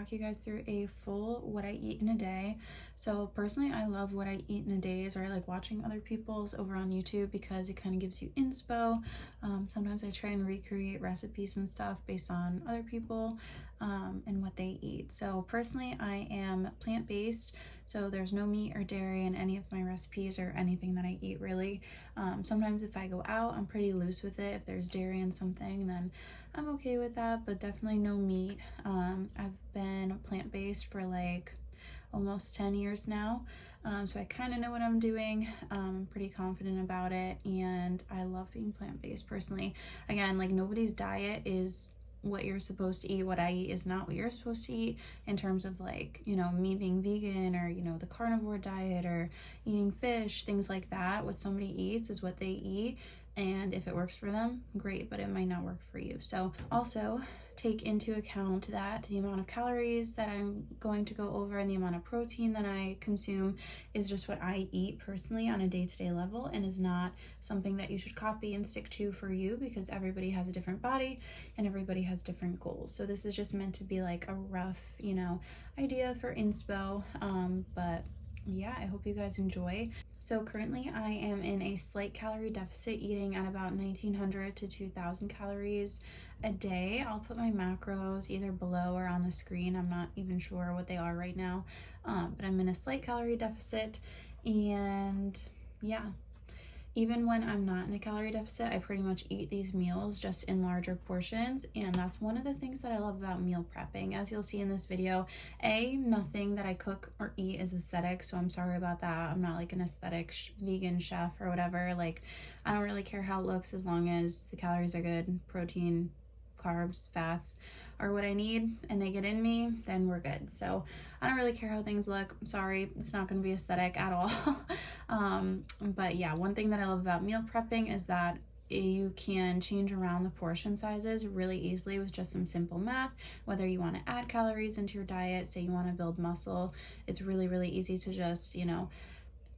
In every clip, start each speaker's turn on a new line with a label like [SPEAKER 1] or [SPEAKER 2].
[SPEAKER 1] walk you guys through a full what I eat in a day. So personally, I love what I eat in a day, or I like watching other people's over on YouTube because it kind of gives you inspo. Sometimes I try and recreate recipes and stuff based on other people and what they eat. So personally, I am plant-based, so there's no meat or dairy in any of my recipes or anything that I eat really. Sometimes if I go out, I'm pretty loose with it. If there's dairy in something, then I'm okay with that, but definitely no meat. I've been plant-based for like almost 10 years now, so I kind of know what I'm doing. I'm pretty confident about it, and I love being plant-based personally. Again, like nobody's diet is what you're supposed to eat. What I eat is not what you're supposed to eat in terms of like, you know, me being vegan or, you know, the carnivore diet or eating fish, things like that. What somebody eats is what they eat, and if it works for them, great, but it might not work for you. So also take into account that the amount of calories that I'm going to go over and the amount of protein that I consume is just what I eat personally on a day-to-day level, and is not something that you should copy and stick to for you, because everybody has a different body and everybody has different goals. So this is just meant to be like a rough, you know, idea for inspo, but yeah, I hope you guys enjoy. So currently I am in a slight calorie deficit, eating at about 1900 to 2000 calories a day. I'll put my macros either below or on the screen. I'm not even sure what they are right now, but I'm in a slight calorie deficit. And yeah, even when I'm not in a calorie deficit, I pretty much eat these meals just in larger portions. And that's one of the things that I love about meal prepping. As you'll see in this video, nothing that I cook or eat is aesthetic, so I'm sorry about that. I'm not like an aesthetic vegan chef or whatever. Like, I don't really care how it looks as long as the calories are good, protein, carbs, fats are what I need and they get in me, then we're good. So I don't really care how things look. I'm sorry, it's not going to be aesthetic at all. But yeah, one thing that I love about meal prepping is that you can change around the portion sizes really easily with just some simple math. Whether you want to add calories into your diet, say you want to build muscle, it's really, really easy to just, you know,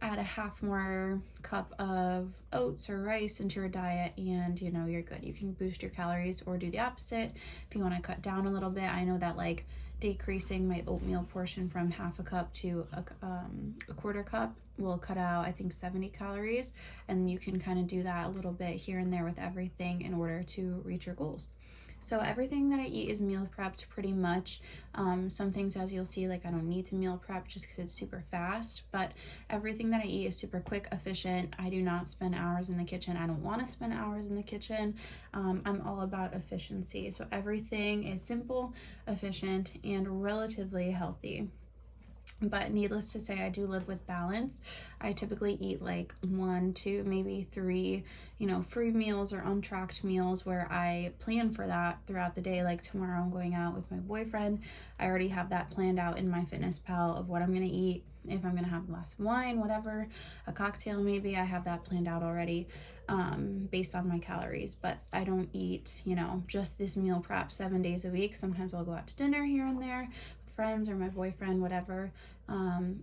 [SPEAKER 1] add a half more cup of oats or rice into your diet, and you know, you're good. You can boost your calories, or do the opposite if you want to cut down a little bit. I know that like decreasing my oatmeal portion from half a cup to a quarter cup will cut out, I think, 70 calories, and you can kind of do that a little bit here and there with everything in order to reach your goals. So everything that I eat is meal prepped pretty much. Some things, as you'll see, like I don't need to meal prep just because it's super fast, but everything that I eat is super quick, efficient. I do not spend hours in the kitchen. I don't want to spend hours in the kitchen. I'm all about efficiency. So everything is simple, efficient, and relatively healthy. But needless to say, I do live with balance. I typically eat like 1, 2, maybe 3, you know, free meals or untracked meals where I plan for that throughout the day. Like tomorrow I'm going out with my boyfriend. I already have that planned out in MyFitnessPal of what I'm going to eat. If I'm going to have a glass of wine, whatever, a cocktail maybe, I have that planned out already based on my calories. But I don't eat, you know, just this meal prep 7 days a week. Sometimes I'll go out to dinner here and there, friends or my boyfriend, whatever,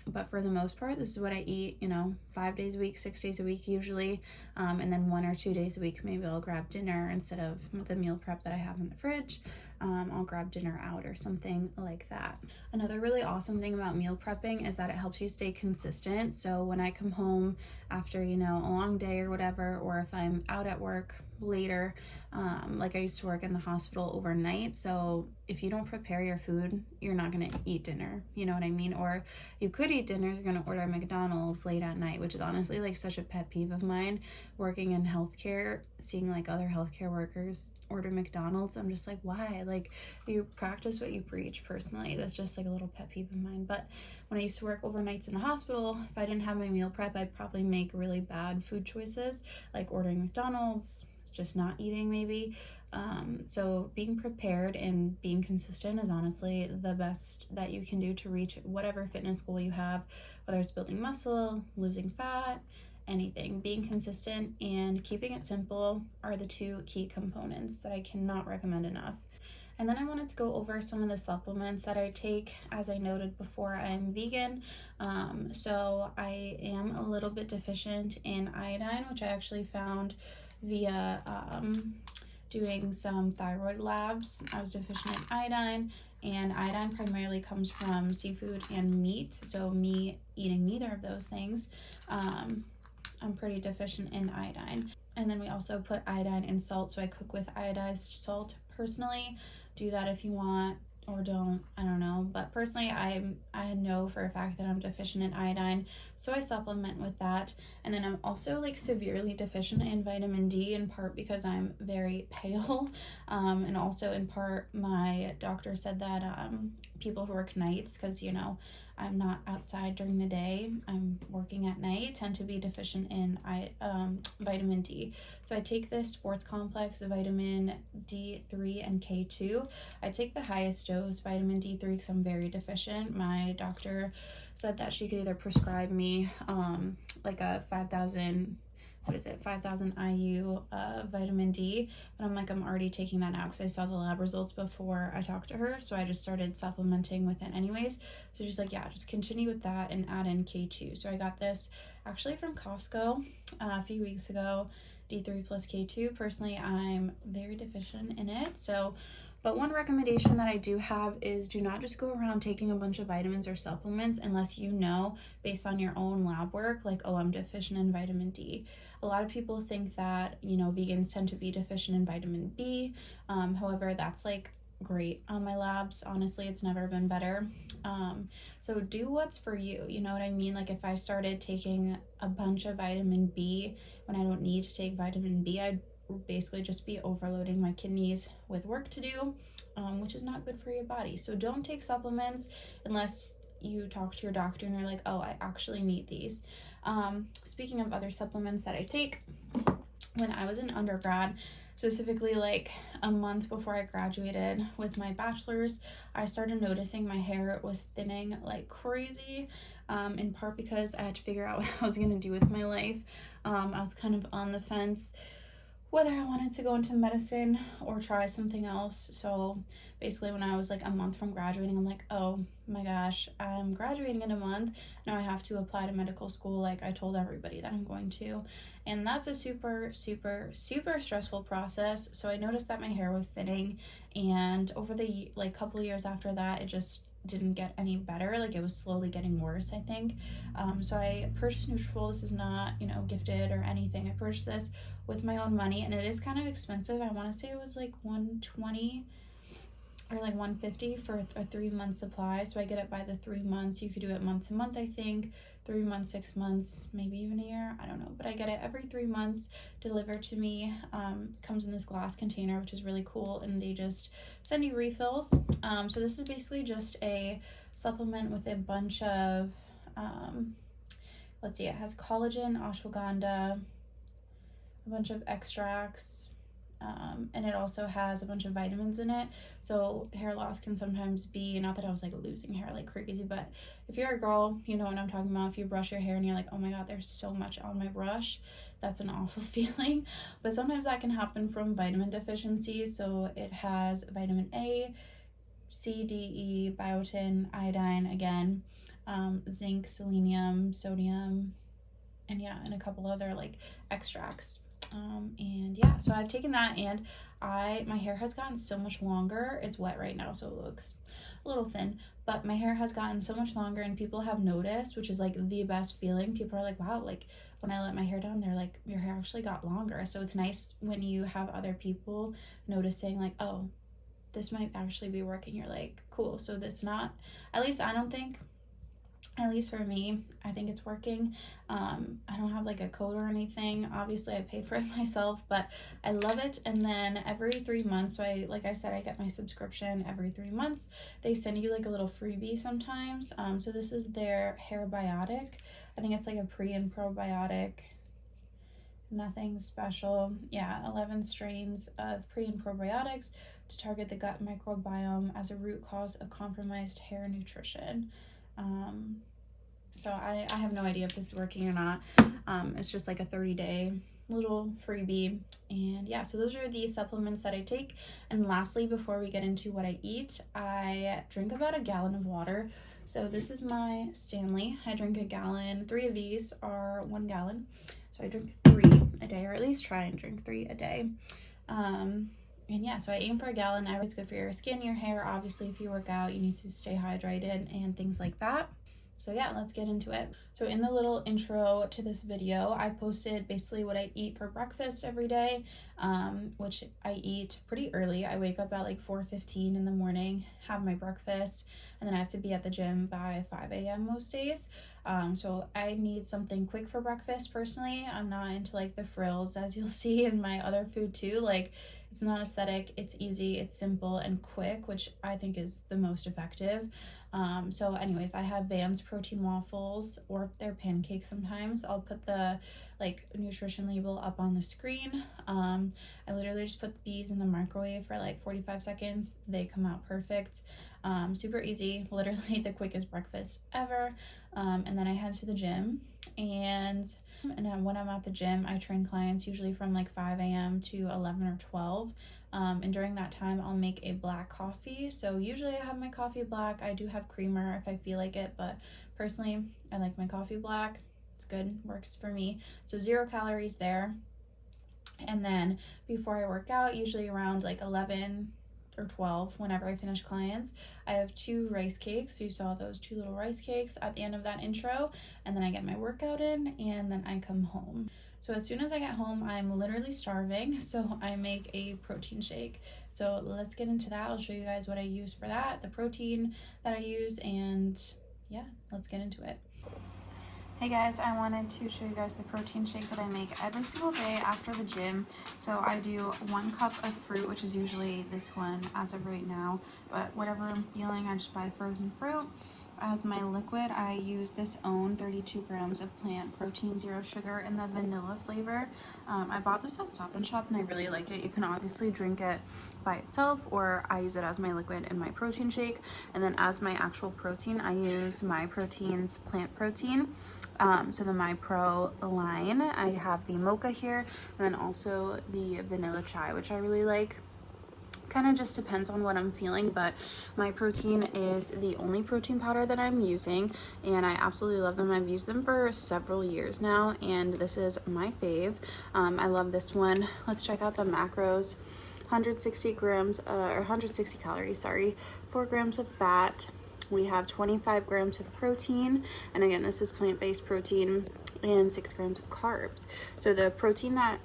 [SPEAKER 1] but for the most part, this is what I eat, you know, 5 days a week, 6 days a week usually, and then 1 or 2 days a week maybe I'll grab dinner instead of the meal prep that I have in the fridge. I'll grab dinner out or something like that. Another really awesome thing about meal prepping is that it helps you stay consistent. So when I come home after, you know, a long day or whatever, or if I'm out at work later, like I used to work in the hospital overnight, so if you don't prepare your food, you're not gonna eat dinner, you know what I mean? Or you could eat dinner, you're gonna order McDonald's late at night, which is honestly like such a pet peeve of mine. Working in healthcare, seeing like other healthcare workers order McDonald's, I'm just like, why? Like, you practice what you preach. Personally, that's just like a little pet peeve of mine. But when I used to work overnights in the hospital, if I didn't have my meal prep, I'd probably make really bad food choices, like ordering McDonald's, just not eating maybe. So being prepared and being consistent is honestly the best that you can do to reach whatever fitness goal you have, whether it's building muscle, losing fat, anything. Being consistent and keeping it simple are the two key components that I cannot recommend enough. And then I wanted to go over some of the supplements that I take. As I noted before, I'm vegan, so I am a little bit deficient in iodine, which I actually found via doing some thyroid labs. I was deficient in iodine, and iodine primarily comes from seafood and meat. So me eating neither of those things, I'm pretty deficient in iodine. And then we also put iodine in salt, so I cook with iodized salt personally. Do that if you want, or don't, I don't know. But personally, I know for a fact that I'm deficient in iodine, so I supplement with that. And then I'm also like severely deficient in vitamin D, in part because I'm very pale, and also in part my doctor said that people who work nights, because you know I'm not outside during the day, I'm working at night, tend to be deficient in vitamin D. So I take this sports complex, vitamin D3 and K2. I take the highest dose, vitamin D3, because I'm very deficient. My doctor said that she could either prescribe me like a 5,000 IU vitamin D, but I'm like, I'm already taking that now because I saw the lab results before I talked to her, so I just started supplementing with it anyways. So she's like, yeah, just continue with that and add in K2. So I got this actually from Costco a few weeks ago, D3 plus K2. Personally, I'm very deficient in it, so but one recommendation that I do have is do not just go around taking a bunch of vitamins or supplements unless you know based on your own lab work, like, oh, I'm deficient in vitamin D. A lot of people think that, you know, vegans tend to be deficient in vitamin B. However, that's like great on my labs. Honestly, it's never been better. So do what's for you. You know what I mean? Like if I started taking a bunch of vitamin B when I don't need to take vitamin B, I'd basically just be overloading my kidneys with work to do, which is not good for your body. So don't take supplements unless you talk to your doctor and you're like, oh, I actually need these. Speaking of other supplements that I take, when I was in undergrad, specifically like a month before I graduated with my bachelor's, I started noticing my hair was thinning like crazy, in part because I had to figure out what I was going to do with my life. I was kind of on the fence whether I wanted to go into medicine or try something else. So basically when I was like a month from graduating, I'm like, oh my gosh, I'm graduating in a month. Now I have to apply to medical school like I told everybody that I'm going to. And that's a super, super, super stressful process. So I noticed that my hair was thinning, and over the like couple of years after that, it just didn't get any better. Like it was slowly getting worse, I think. So I purchased Nutrafol. This is not, you know, gifted or anything. I purchased this with my own money, and it is kind of expensive. I want to say it was like $120 or like $150 for a 3-month supply. So I get it by the 3 months. You could do it month to month, I think. 3 months, 6 months, maybe even a year, I don't know, but I get it every 3 months delivered to me. Comes in this glass container, which is really cool, and they just send you refills. So this is basically just a supplement with a bunch of let's see, it has collagen, ashwagandha, a bunch of extracts, and it also has a bunch of vitamins in it. So hair loss can sometimes be, not that I was like losing hair like crazy, but if you're a girl, you know what I'm talking about. If you brush your hair and you're like, oh my god, there's so much on my brush, that's an awful feeling. But sometimes that can happen from vitamin deficiencies. So it has vitamin A, C, D, E, biotin, iodine again, zinc, selenium, sodium, and yeah, and a couple other like extracts. And yeah, so I've taken that, and my hair has gotten so much longer. It's wet right now, so it looks a little thin, but my hair has gotten so much longer, and people have noticed, which is like the best feeling. People are like, wow, like when I let my hair down, they're like, your hair actually got longer. So it's nice when you have other people noticing like, oh, this might actually be working. You're like, cool. So this not, at least I don't think, at least for me, I think it's working. I don't have like a code or anything. Obviously I paid for it myself, but I love it. And then every 3 months, so like I said, I get my subscription every 3 months. They send you like a little freebie sometimes. So this is their hair biotic. I think it's like a pre and probiotic. Nothing special. Yeah, 11 strains of pre and probiotics to target the gut microbiome as a root cause of compromised hair nutrition. So I have no idea if this is working or not. It's just like a 30-day little freebie. And yeah, so those are the supplements that I take. And lastly, before we get into what I eat, I drink about a gallon of water. So this is my Stanley. I drink a gallon. 3 of these are 1 gallon. So I drink 3 a day, or at least try and drink 3 a day. And yeah, so I aim for a gallon. It's good for your skin, your hair. Obviously, if you work out, you need to stay hydrated and things like that. So yeah, let's get into it. So in the little intro to this video, I posted basically what I eat for breakfast every day, which I eat pretty early. I wake up at like 4:15 in the morning, have my breakfast, and then I have to be at the gym by 5 a.m. most days. So I need something quick for breakfast personally. I'm not into like the frills, as you'll see in my other food too. Like, it's not aesthetic, it's easy, it's simple and quick, which I think is the most effective. So anyways, I have Vans protein waffles, or they're pancakes sometimes. I'll put the like nutrition label up on the screen. I literally just put these in the microwave for like 45 seconds. They come out perfect. Super easy, literally the quickest breakfast ever. And then I head to the gym, and then when I'm at the gym, I train clients usually from like 5 a.m. to 11 or 12. And during that time, I'll make a black coffee. So usually I have my coffee black. I do have creamer if I feel like it, but personally, I like my coffee black. It's good, works for me. So 0 calories there. And then before I work out, usually around like 11 or 12, whenever I finish clients, I have 2 rice cakes. You saw those 2 little rice cakes at the end of that intro. And then I get my workout in, and then I come home. So as soon as I get home, I'm literally starving, so I make a protein shake. So let's get into that. I'll show you guys what I use for that, the protein that I use, and yeah, let's get into it. Hey guys, I wanted to show you guys the protein shake that I make every single day after the gym. So I do 1 cup of fruit, which is usually this one as of right now, but whatever I'm feeling, I just buy frozen fruit. As my liquid, I use this OWN 32 grams of plant protein, 0 sugar in the vanilla flavor. I bought this at Stop & Shop and I really like it. You can obviously drink it by itself, or I use it as my liquid in my protein shake. And then as my actual protein, I use MyProtein's plant protein. So the MyPro line, I have the mocha here, and then also the vanilla chai, which I really like. Kind of just depends on what I'm feeling, but MyProtein is the only protein powder that I'm using, and I absolutely love them. I've used them for several years now, and this is my fave. I love this one. Let's check out the macros. 160 grams, or 160 calories, sorry, 4 grams of fat. We have 25 grams of protein, and again, this is plant-based protein, and 6 grams of carbs. So the protein that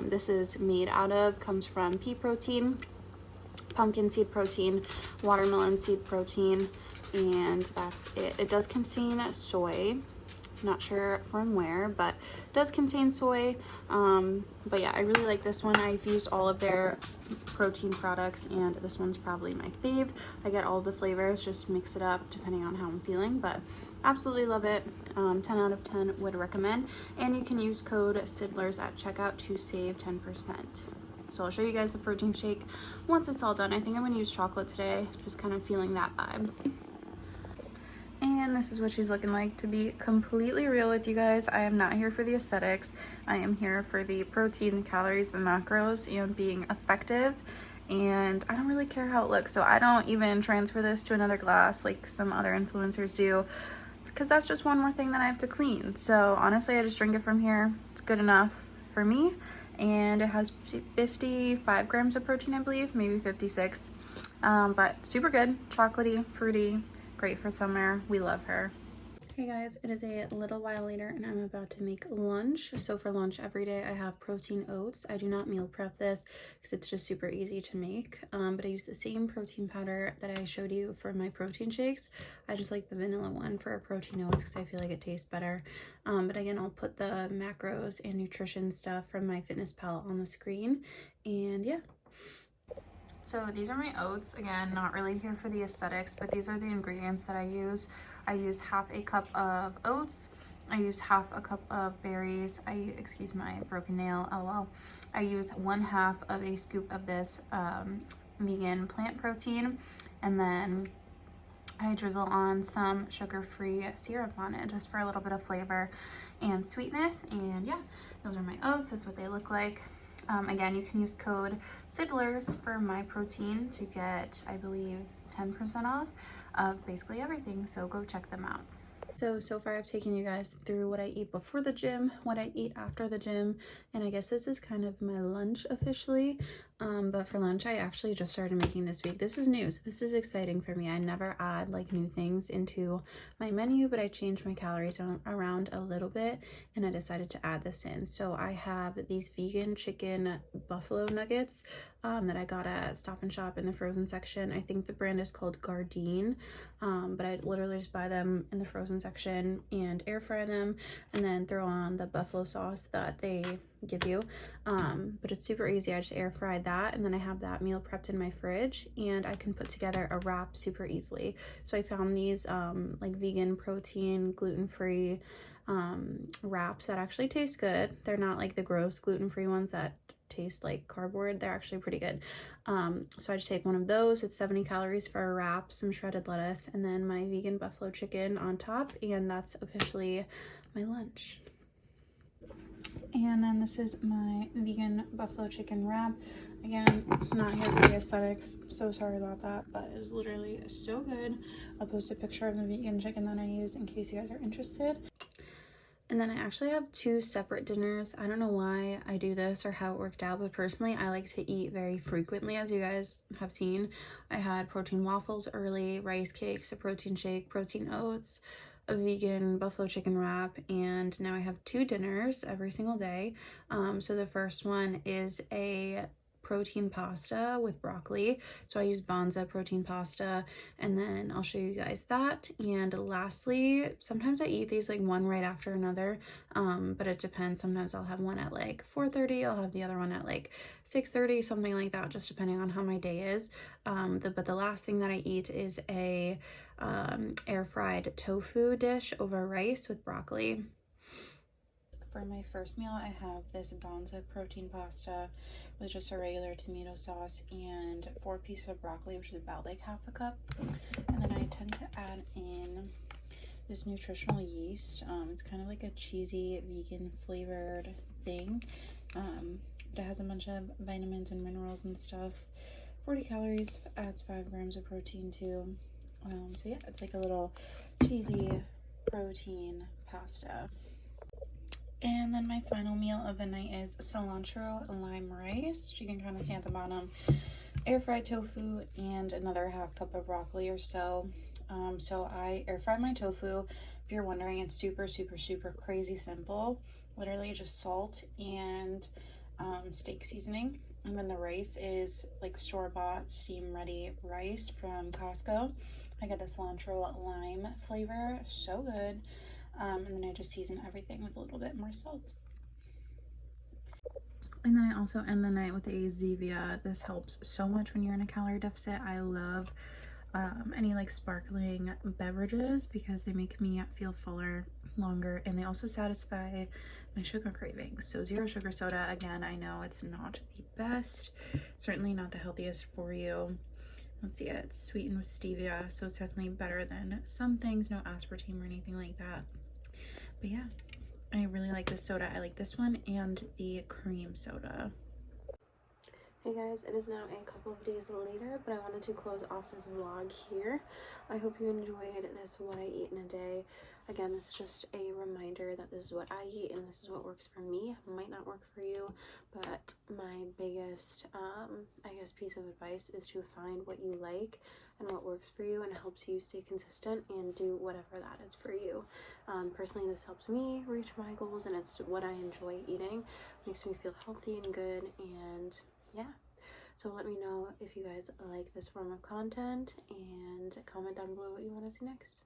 [SPEAKER 1] this is made out of comes from pea protein, pumpkin seed protein, watermelon seed protein, and that's it. It does contain soy. Not sure from where, but it does contain soy. But yeah, I really like this one. I've used all of their protein products, and this one's probably my fave. I get all the flavors, just mix it up depending on how I'm feeling, but absolutely love it. 10 out of 10 would recommend. And you can use code SydLerz at checkout to save 10%. So I'll show you guys the protein shake once it's all done. I think I'm going to use chocolate today, just kind of feeling that vibe. And this is what she's looking like. To be completely real with you guys, I am not here for the aesthetics. I am here for the protein, the calories, the macros, and being effective. And I don't really care how it looks, so I don't even transfer this to another glass like some other influencers do, because that's just one more thing that I have to clean. So honestly, I just drink it from here. It's good enough for me. And it has 55 grams of protein, I believe, maybe 56. But super good, chocolatey, fruity, great for summer. We love her. Hey guys, it is a little while later and I'm about to make lunch. So for lunch every day I have protein oats. I do not meal prep this because it's just super easy to make. But I use the same protein powder that I showed you for my protein shakes. I just like the vanilla one for protein oats because I feel like it tastes better. But again, I'll put the macros and nutrition stuff from MyFitnessPal on the screen. And yeah. So these are my oats. Again, not really here for the aesthetics, but these are the ingredients that I use. I use half a cup of oats. I use half a cup of berries. Excuse my broken nail, lol. I use 1/2 of a scoop of this vegan plant protein, and then I drizzle on some sugar-free syrup on it just for a little bit of flavor and sweetness. And yeah, those are my oats. This is what they look like. Again, you can use code SydLerz for MyProtein to get, I believe, 10% off of basically everything. So go check them out. So far I've taken you guys through what I eat before the gym, what I eat after the gym, and I guess this is kind of my lunch officially. But for lunch, I actually just started making this week. This is new, so this is exciting for me. I never add like new things into my menu, but I changed my calories around a little bit, and I decided to add this in. So I have these vegan chicken buffalo nuggets that I got at Stop and Shop in the frozen section. I think the brand is called Gardein, but I literally just buy them in the frozen section and air fry them, and then throw on the buffalo sauce that they give you. But it's super easy. I just air fried that, and then I have that meal prepped in my fridge, and I can put together a wrap super easily. So I found these like vegan protein gluten-free wraps that actually taste good. They're not like the gross gluten-free ones that taste like cardboard. They're actually pretty good. So I just take one of those. It's 70 calories for a wrap, some shredded lettuce, and then my vegan buffalo chicken on top, and that's officially my lunch. And then this is my vegan buffalo chicken wrap. Again, not here for the aesthetics, so sorry about that, but it is literally so good. I'll post a picture of the vegan chicken that I use in case you guys are interested. And then I actually have 2 separate dinners. I don't know why I do this or how it worked out, but personally I like to eat very frequently, as you guys have seen. I had protein waffles early, rice cakes, a protein shake, protein oats, a vegan buffalo chicken wrap, and now I have 2 dinners every single day. So the first one is a protein pasta with broccoli. So I use Banza protein pasta, and then I'll show you guys that. And lastly, sometimes I eat these like one right after another, but it depends. Sometimes I'll have one at like 4:30, I'll have the other one at like 6:30, something like that, just depending on how my day is. But the last thing that I eat is a air fried tofu dish over rice with broccoli. For my first meal, I have this Banza protein pasta with just a regular tomato sauce and 4 pieces of broccoli, which is about like half a cup. And then I tend to add in this nutritional yeast. It's kind of like a cheesy vegan flavored thing. But it has a bunch of vitamins and minerals and stuff. 40 calories, adds 5 grams of protein too. So yeah, it's like a little cheesy protein pasta. And then my final meal of the night is cilantro lime rice, which you can kind of see at the bottom, air fried tofu, and another half cup of broccoli or so. So I air fried my tofu. If you're wondering, it's super crazy simple. Literally just salt and steak seasoning. And then the rice is like store-bought steam ready rice from Costco. I got the cilantro lime flavor, so good. And then I just season everything with a little bit more salt. And then I also end the night with a Zevia. This helps so much when you're in a calorie deficit. I love any like sparkling beverages because they make me feel fuller longer, and they also satisfy my sugar cravings. So 0 sugar soda, again, I know it's not the best, certainly not the healthiest for you. Let's see, it's sweetened with stevia, so it's definitely better than some things. No aspartame or anything like that. But yeah, I really like this soda. I like this one and the cream soda. Hey guys, it is now a couple of days later, but I wanted to close off this vlog here. I hope you enjoyed this what I eat in a day. Again, this is just a reminder that this is what I eat and this is what works for me. It might not work for you, but my biggest, I guess, piece of advice is to find what you like and what works for you and helps you stay consistent and do whatever that is for you. Personally, this helps me reach my goals, and it's what I enjoy eating. It makes me feel healthy and good, and yeah, so let me know if you guys like this form of content, and comment down below what you want to see next.